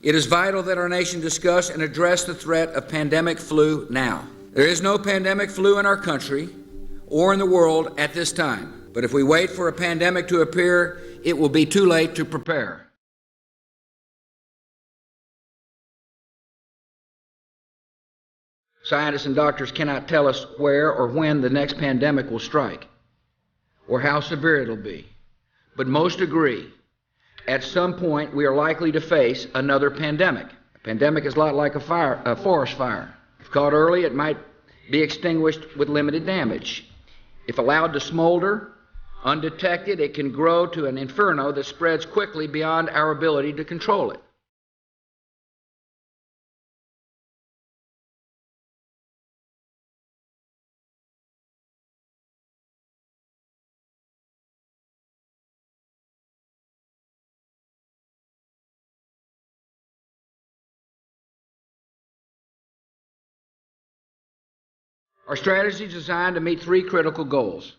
It is vital that our nation discuss and address the threat of pandemic flu now. There is no pandemic flu in our country or in the world at this time. But if we wait for a pandemic to appear, it will be too late to prepare. Scientists and doctors cannot tell us where or when the next pandemic will strike or how severe it'll be. But most agree at some point we are likely to face another pandemic. A pandemic is a lot like a forest fire. If caught early, it might be extinguished with limited damage. If allowed to smolder undetected, it can grow to an inferno that spreads quickly beyond our ability to control it. Our strategy is designed to meet three critical goals.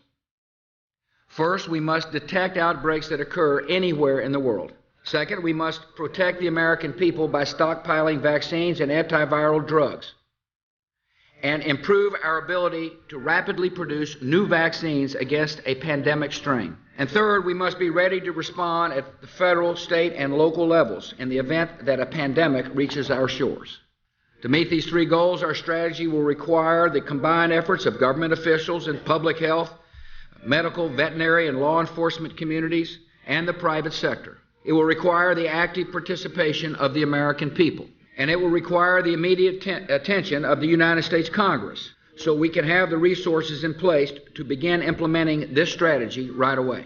First, we must detect outbreaks that occur anywhere in the world. Second, we must protect the American people by stockpiling vaccines and antiviral drugs and improve our ability to rapidly produce new vaccines against a pandemic strain. And third, we must be ready to respond at the federal, state, and local levels in the event that a pandemic reaches our shores. To meet these three goals, our strategy will require the combined efforts of government officials and public health, medical, veterinary, and law enforcement communities, and the private sector. It will require the active participation of the American people, and it will require the immediate attention of the United States Congress so we can have the resources in place to begin implementing this strategy right away.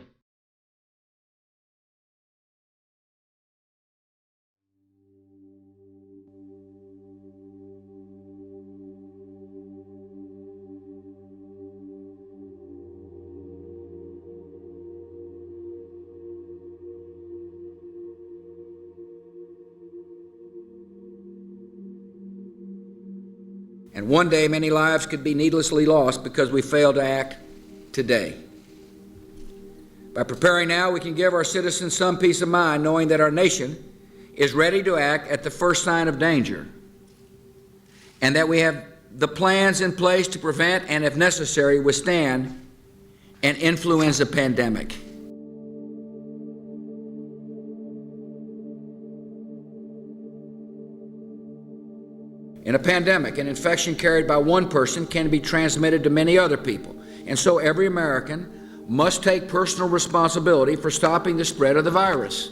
And one day, many lives could be needlessly lost because we failed to act today. By preparing now, we can give our citizens some peace of mind knowing that our nation is ready to act at the first sign of danger, and that we have the plans in place to prevent and, if necessary, withstand an influenza pandemic. In a pandemic, an infection carried by one person can be transmitted to many other people, and so every American must take personal responsibility for stopping the spread of the virus.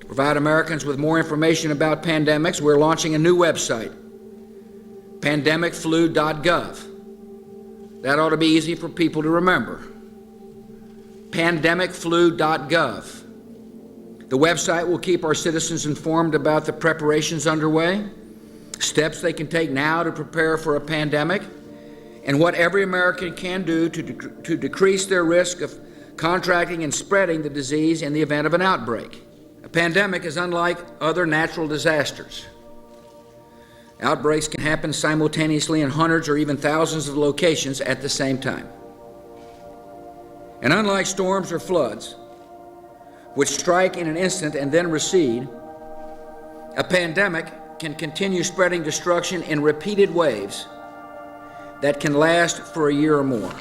To provide Americans with more information about pandemics, we're launching a new website, pandemicflu.gov. That ought to be easy for people to remember. Pandemicflu.gov. The website will keep our citizens informed about the preparations underway, steps they can take now to prepare for a pandemic, and what every American can do to decrease their risk of contracting and spreading the disease in the event of an outbreak. A pandemic is unlike other natural disasters. Outbreaks can happen simultaneously in hundreds or even thousands of locations at the same time. And unlike storms or floods, which strike in an instant and then recede, a pandemic can continue spreading destruction in repeated waves that can last for a year or more.